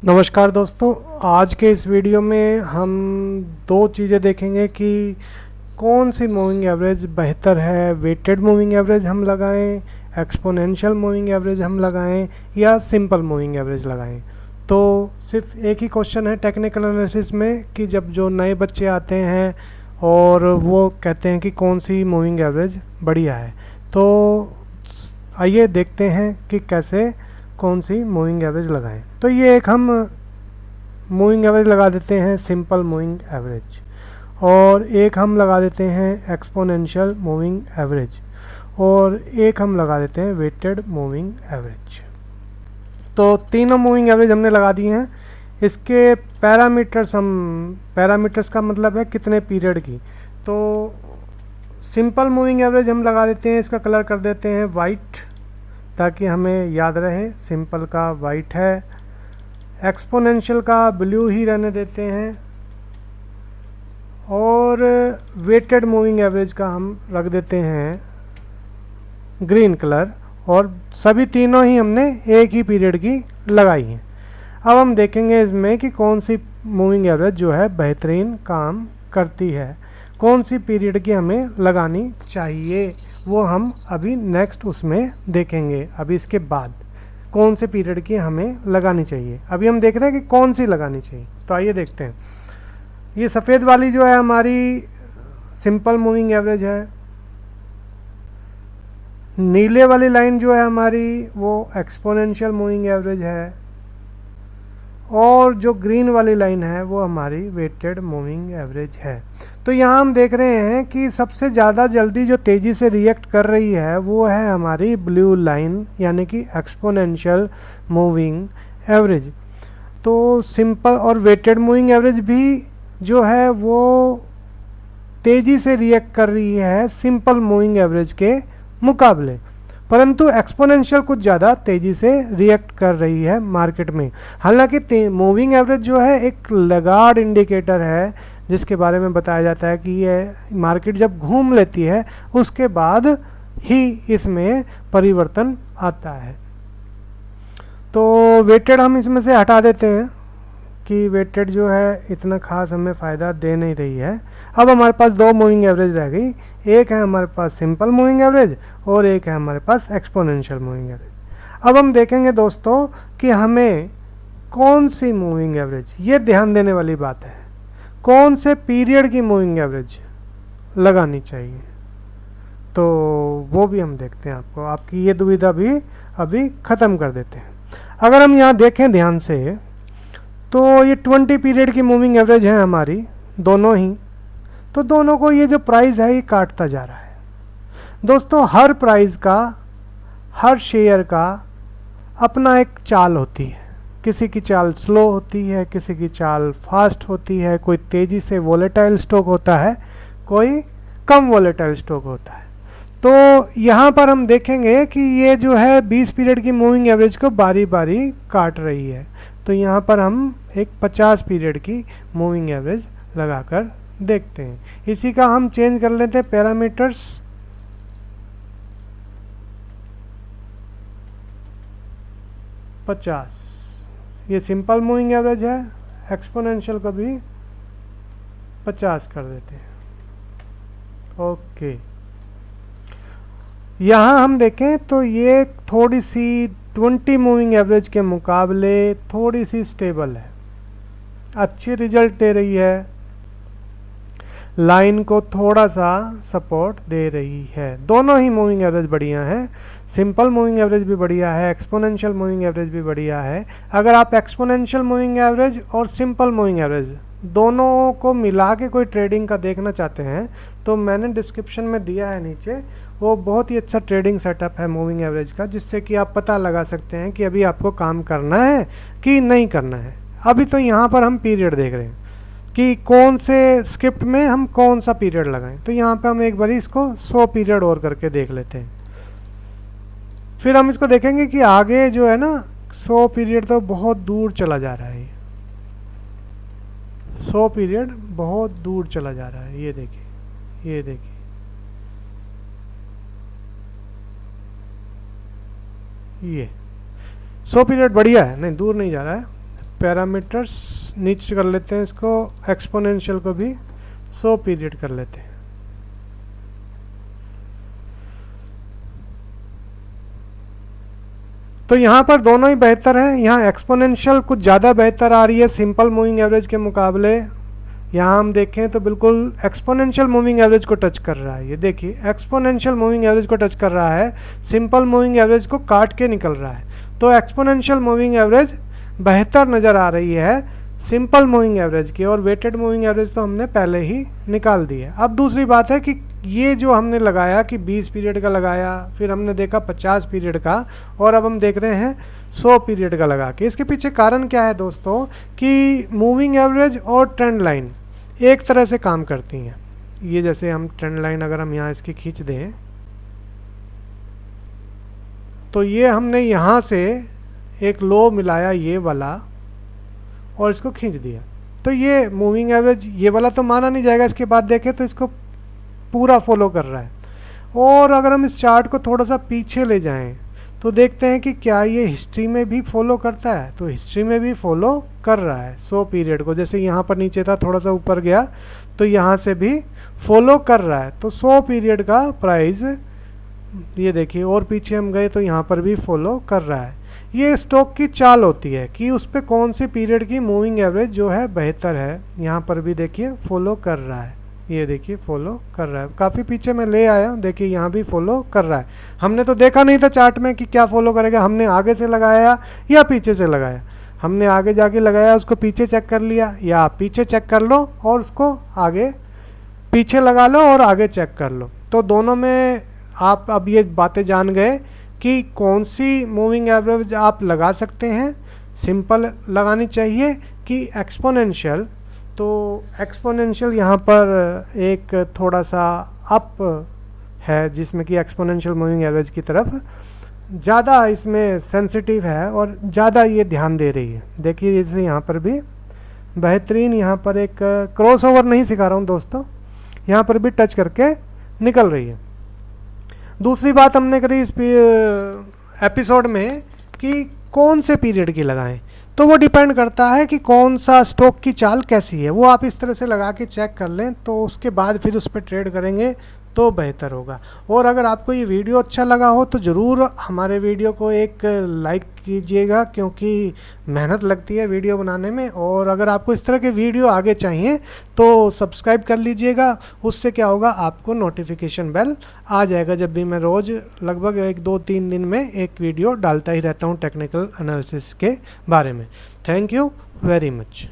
नमस्कार दोस्तों, आज के इस वीडियो में हम दो चीज़ें देखेंगे कि कौन सी मूविंग एवरेज बेहतर है। वेटेड मूविंग एवरेज हम लगाएं, एक्सपोनेंशियल मूविंग एवरेज हम लगाएं या सिंपल मूविंग एवरेज लगाएं। तो सिर्फ एक ही क्वेश्चन है टेक्निकल एनालिसिस में कि जब जो नए बच्चे आते हैं और वो कहते हैं कि कौन सी मूविंग एवरेज बढ़िया है, तो आइए देखते हैं कि कैसे कौन सी मूविंग एवरेज लगाएं। तो ये एक हम मूविंग एवरेज लगा देते हैं सिंपल मूविंग एवरेज, और एक हम लगा देते हैं एक्सपोनेंशियल मूविंग एवरेज, और एक हम लगा देते हैं वेटेड मूविंग एवरेज। तो तीनों मूविंग एवरेज हमने लगा दिए हैं। इसके पैरामीटर्स का मतलब है कितने पीरियड की। तो सिंपल मूविंग एवरेज हम लगा देते हैं, इसका कलर कर देते हैं वाइट ताकि हमें याद रहे सिंपल का वाइट है। एक्सपोनेंशियल का ब्लू ही रहने देते हैं, और वेटेड मूविंग एवरेज का हम रख देते हैं ग्रीन कलर, और सभी तीनों ही हमने एक ही पीरियड की लगाई हैं। अब हम देखेंगे इसमें कि कौन सी मूविंग एवरेज जो है बेहतरीन काम करती है, कौन सी पीरियड की हमें लगानी चाहिए, वो हम अभी नेक्स्ट उसमें देखेंगे। अभी इसके बाद कौन से पीरियड की हमें लगानी चाहिए, अभी हम देख रहे हैं कि कौन सी लगानी चाहिए। तो आइए देखते हैं। ये सफ़ेद वाली जो है हमारी सिंपल मूविंग एवरेज है, नीले वाली लाइन जो है हमारी वो एक्सपोनेंशियल मूविंग एवरेज है, और जो ग्रीन वाली लाइन है वो हमारी वेटेड मूविंग एवरेज है। तो यहाँ हम देख रहे हैं कि सबसे ज़्यादा जल्दी जो तेज़ी से रिएक्ट कर रही है वो है हमारी ब्लू लाइन, यानी कि एक्सपोनेंशियल मूविंग एवरेज। तो सिंपल और वेटेड मूविंग एवरेज भी जो है वो तेज़ी से रिएक्ट कर रही है सिंपल मूविंग एवरेज के मुकाबले, परंतु एक्सपोनेंशियल कुछ ज़्यादा तेज़ी से रिएक्ट कर रही है मार्केट में। हालांकि मूविंग एवरेज जो है एक लगार्ड इंडिकेटर है, जिसके बारे में बताया जाता है कि ये मार्केट जब घूम लेती है उसके बाद ही इसमें परिवर्तन आता है। तो वेटेड हम इसमें से हटा देते हैं कि वेटेड जो है इतना खास हमें फ़ायदा दे नहीं रही है। अब हमारे पास दो मूविंग एवरेज रह गई, एक है हमारे पास सिंपल मूविंग एवरेज और एक है हमारे पास एक्सपोनेंशियल मूविंग एवरेज। अब हम देखेंगे दोस्तों कि हमें कौन सी मूविंग एवरेज, ये ध्यान देने वाली बात है, कौन से पीरियड की मूविंग एवरेज लगानी चाहिए। तो वो भी हम देखते हैं, आपकी ये दुविधा भी अभी ख़त्म कर देते हैं। अगर हम यहाँ देखें ध्यान से तो ये 20 पीरियड की मूविंग एवरेज है हमारी दोनों ही। तो दोनों को ये जो प्राइस है ये काटता जा रहा है। दोस्तों हर प्राइस का, हर शेयर का अपना एक चाल होती है। किसी की चाल स्लो होती है, किसी की चाल फास्ट होती है, कोई तेज़ी से वोलेटाइल स्टॉक होता है, कोई कम वोलेटाइल स्टॉक होता है। तो यहाँ पर हम देखेंगे कि ये जो है 20 पीरियड की मूविंग एवरेज को बारी बारी काट रही है। तो यहाँ पर हम एक 50 पीरियड की मूविंग एवरेज लगाकर देखते हैं। इसी का हम चेंज कर लेते हैं पैरामीटर्स। ये सिंपल मूविंग एवरेज है, एक्सपोनेंशियल को भी 50 कर देते हैं। ओके, यहाँ हम देखें तो ये थोड़ी सी 20 मूविंग एवरेज के मुकाबले थोड़ी सी स्टेबल है, अच्छी रिजल्ट दे रही है, लाइन को थोड़ा सा सपोर्ट दे रही है। दोनों ही मूविंग एवरेज बढ़िया है, सिंपल मूविंग एवरेज भी बढ़िया है, एक्सपोनेंशियल मूविंग एवरेज भी बढ़िया है। अगर आप एक्सपोनेंशियल मूविंग एवरेज और सिंपल मूविंग एवरेज दोनों को मिला के कोई ट्रेडिंग का देखना चाहते हैं तो मैंने डिस्क्रिप्शन में दिया है नीचे, वो बहुत ही अच्छा ट्रेडिंग सेटअप है मूविंग एवरेज का, जिससे कि आप पता लगा सकते हैं कि अभी आपको काम करना है कि नहीं करना है। अभी तो यहाँ पर हम पीरियड देख रहे हैं कि कौन से स्क्रिप्ट में हम कौन सा पीरियड लगाएं। तो यहाँ पे हम एक बार इसको 100 पीरियड और करके देख लेते हैं, फिर हम इसको देखेंगे कि आगे जो है ना 100 पीरियड तो बहुत दूर चला जा रहा है। 100 पीरियड बहुत दूर चला जा रहा है। ये देखिए, ये देखिए, ये 100 पीरियड बढ़िया है, नहीं दूर नहीं जा रहा है, पैरामीटर्स नीचे कर लेते हैं, इसको एक्सपोनेंशियल को भी 100 पीरियड कर लेते हैं। तो यहाँ पर दोनों ही बेहतर हैं। यहाँ एक्सपोनेंशियल कुछ ज़्यादा बेहतर आ रही है सिंपल मूविंग एवरेज के मुकाबले। यहाँ हम देखें तो बिल्कुल एक्सपोनेंशियल मूविंग एवरेज को टच कर रहा है। ये देखिए एक्सपोनेंशियल मूविंग एवरेज को टच कर रहा है, सिंपल मूविंग एवरेज को काट के निकल रहा है। तो एक्सपोनेंशियल मूविंग एवरेज बेहतर नज़र आ रही है सिंपल मूविंग एवरेज की, और वेटेड मूविंग एवरेज तो हमने पहले ही निकाल दी है। अब दूसरी बात है कि ये जो हमने लगाया कि 20 पीरियड का लगाया, फिर हमने देखा 50 पीरियड का, और अब हम देख रहे हैं 100 पीरियड का लगा के। इसके पीछे कारण क्या है दोस्तों कि मूविंग एवरेज और ट्रेंड लाइन एक तरह से काम करती हैं। ये जैसे हम ट्रेंड लाइन अगर हम यहाँ इसकी खींच दें तो ये हमने यहाँ से एक लो मिलाया ये वाला और इसको खींच दिया, तो ये मूविंग एवरेज ये वाला तो माना नहीं जाएगा। इसके बाद देखें तो इसको पूरा फॉलो कर रहा है। और अगर हम इस चार्ट को थोड़ा सा पीछे ले जाएं तो देखते हैं कि क्या ये हिस्ट्री में भी फॉलो करता है। तो हिस्ट्री में भी फॉलो कर रहा है 100 पीरियड को। जैसे यहाँ पर नीचे था, थोड़ा सा ऊपर गया तो यहाँ से भी फॉलो कर रहा है। तो 100 पीरियड का प्राइस ये देखिए, और पीछे हम गए तो यहाँ पर भी फॉलो कर रहा है। ये स्टॉक की चाल होती है कि उस पर कौन सी पीरियड की मूविंग एवरेज जो है बेहतर है। यहाँ पर भी देखिए फॉलो कर रहा है, ये देखिए फॉलो कर रहा है। काफ़ी पीछे मैं ले आया हूँ, देखिए यहाँ भी फॉलो कर रहा है। हमने तो देखा नहीं था चार्ट में कि क्या फॉलो करेगा, हमने आगे से लगाया या पीछे से लगाया। हमने आगे जाके लगाया, उसको पीछे चेक कर लिया, या आप पीछे चेक कर लो और उसको आगे पीछे लगा लो और आगे चेक कर लो। तो दोनों में आप अब ये बातें जान गए कि कौन सी मूविंग एवरेज आप लगा सकते हैं, सिंपल लगानी चाहिए कि एक्सपोनेंशियल। तो एक्सपोनेंशियल यहाँ पर एक थोड़ा सा अप है, जिसमें कि एक्सपोनेंशियल मूविंग एवरेज की तरफ ज़्यादा इसमें सेंसिटिव है और ज़्यादा ये ध्यान दे रही है। देखिए जैसे यहाँ पर भी बेहतरीन, यहाँ पर एक क्रॉस ओवर नहीं सिखा रहा हूँ दोस्तों, यहाँ पर भी टच करके निकल रही है। दूसरी बात हमने करी इस एपिसोड में कि कौन से पीरियड की लगाएं, तो वो डिपेंड करता है कि कौन सा स्टॉक की चाल कैसी है। वो आप इस तरह से लगा के चेक कर लें, तो उसके बाद फिर उस पर ट्रेड करेंगे तो बेहतर होगा। और अगर आपको ये वीडियो अच्छा लगा हो तो ज़रूर हमारे वीडियो को एक लाइक कीजिएगा, क्योंकि मेहनत लगती है वीडियो बनाने में। और अगर आपको इस तरह के वीडियो आगे चाहिए तो सब्सक्राइब कर लीजिएगा। उससे क्या होगा, आपको नोटिफिकेशन बेल आ जाएगा जब भी मैं रोज़ लगभग 1-2-3 दिन में एक वीडियो डालता ही रहता हूँ टेक्निकल एनालिसिस के बारे में। Thank you very much.